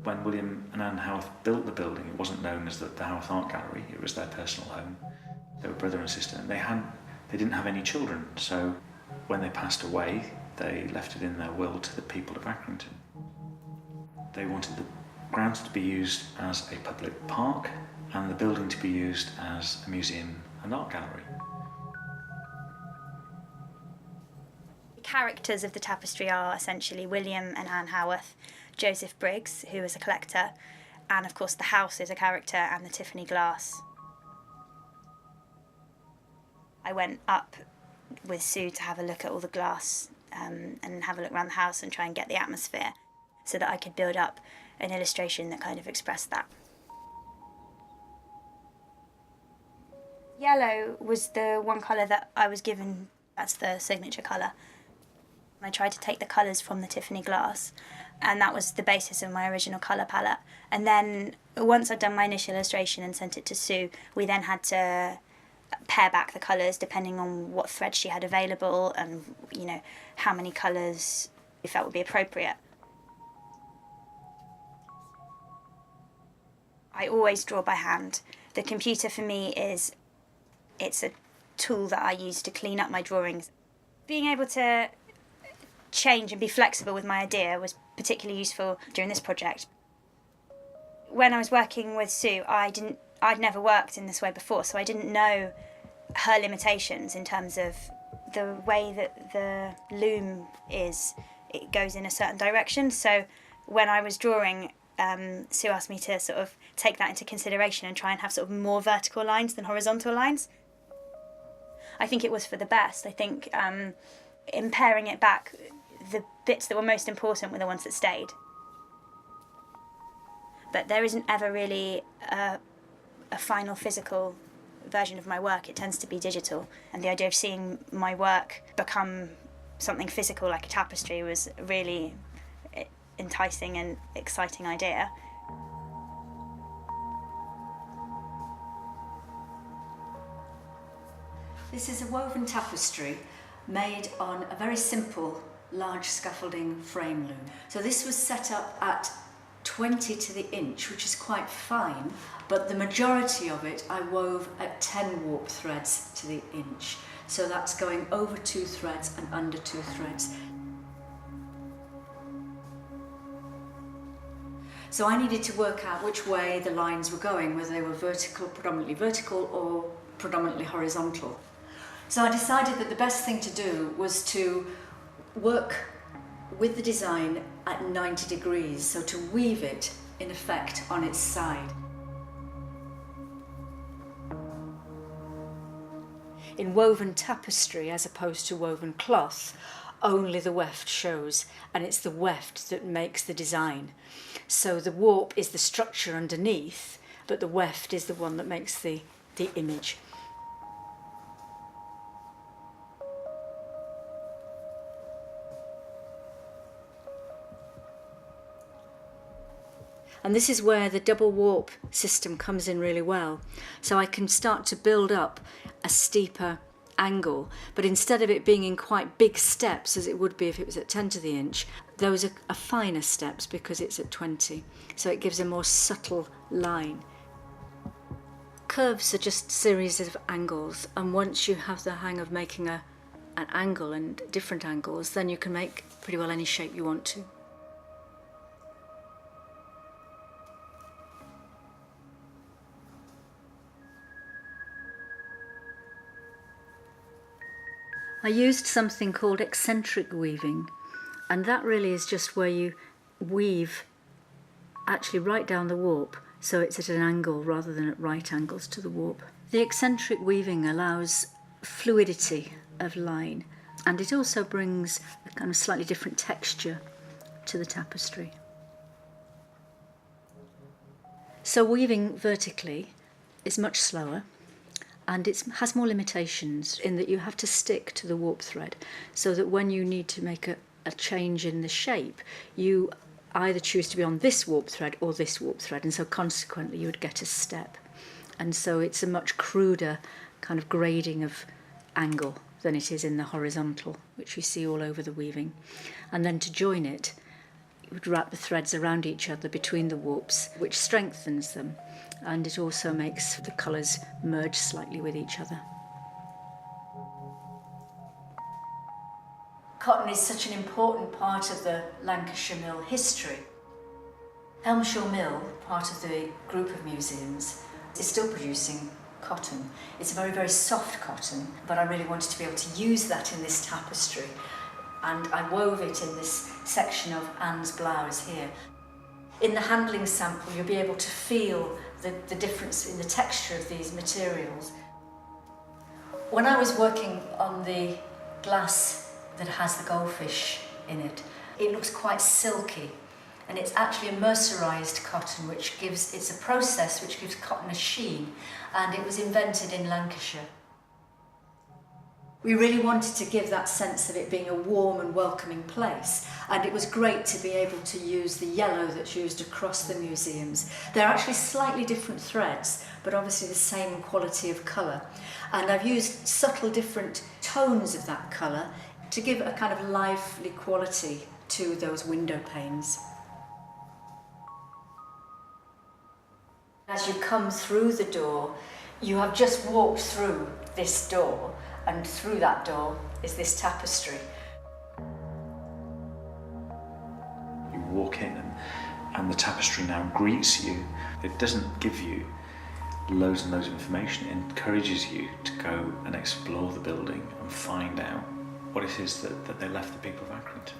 When William and Anne Haworth built the building, it wasn't known as the Haworth Art Gallery, it was their personal home. They were brother and sister, and they didn't have any children, so when they passed away, they left it in their will to the people of Accrington. They wanted the grounds to be used as a public park and the building to be used as a museum and art gallery. The characters of the tapestry are essentially William and Anne Haworth, Joseph Briggs, who is a collector, and of course the house is a character, and the Tiffany glass. I went up with Sue to have a look at all the glass and have a look around the house and try and get the atmosphere so that I could build up an illustration that kind of expressed that. Yellow was the one colour that I was given as the signature colour. I tried to take the colours from the Tiffany glass, and that was the basis of my original colour palette. And then once I'd done my initial illustration and sent it to Sue, we then had to pair back the colours depending on what thread she had available and, you know, how many colours we felt would be appropriate. I always draw by hand. The computer for me it's a tool that I use to clean up my drawings. Being able to change and be flexible with my idea was particularly useful during this project. When I was working with Sue, I'd never worked in this way before, so I didn't know her limitations in terms of the way that the loom is. It goes in a certain direction, so when I was drawing, Sue asked me to sort of take that into consideration and try and have sort of more vertical lines than horizontal lines. I think it was for the best. I think in paring it back, the bits that were most important were the ones that stayed. But there isn't ever really a final physical version of my work. It tends to be digital, and the idea of seeing my work become something physical like a tapestry was a really enticing and exciting idea. This is a woven tapestry made on a very simple large scaffolding frame loom. So this was set up at 20 to the inch, which is quite fine, but the majority of it I wove at 10 warp threads to the inch. So that's going over 2 threads and under 2 threads. So I needed to work out which way the lines were going, whether they were predominantly vertical or predominantly horizontal. So I decided that the best thing to do was to work with the design at 90 degrees, so to weave it in effect on its side. In woven tapestry, as opposed to woven cloth, only the weft shows, and it's the weft that makes the design. So the warp is the structure underneath, but the weft is the one that makes the image. And this is where the double warp system comes in really well. So I can start to build up a steeper angle, but instead of it being in quite big steps as it would be if it was at 10 to the inch, those are finer steps because it's at 20. So it gives a more subtle line. Curves are just series of angles, and once you have the hang of making an angle and different angles, then you can make pretty well any shape you want to. I used something called eccentric weaving, and that really is just where you weave actually right down the warp, so it's at an angle rather than at right angles to the warp. The eccentric weaving allows fluidity of line, and it also brings a kind of slightly different texture to the tapestry. So weaving vertically is much slower, and it has more limitations in that you have to stick to the warp thread, so that when you need to make a change in the shape, you either choose to be on this warp thread or this warp thread, and so consequently you would get a step. And so it's a much cruder kind of grading of angle than it is in the horizontal, which you see all over the weaving. And then to join it, would wrap the threads around each other between the warps, which strengthens them, and it also makes the colours merge slightly with each other. Cotton is such an important part of the Lancashire Mill history. Elmshire Mill, part of the group of museums, is still producing cotton. It's a very, very soft cotton, but I really wanted to be able to use that in this tapestry. And I wove it in this section of Anne's blouse here. In the handling sample, you'll be able to feel the difference in the texture of these materials. When I was working on the glass that has the goldfish in it, it looks quite silky, and it's actually a mercerised cotton, which gives, it's a process which gives cotton a sheen, and it was invented in Lancashire. We really wanted to give that sense of it being a warm and welcoming place, and it was great to be able to use the yellow that's used across the museums. They're actually slightly different threads, but obviously the same quality of colour. And I've used subtle different tones of that colour to give a kind of lively quality to those window panes. As you come through the door, you have just walked through this door, and through that door is this tapestry. You walk in and the tapestry now greets you. It doesn't give you loads and loads of information. It encourages you to go and explore the building and find out what it is that they left the people of Accrington.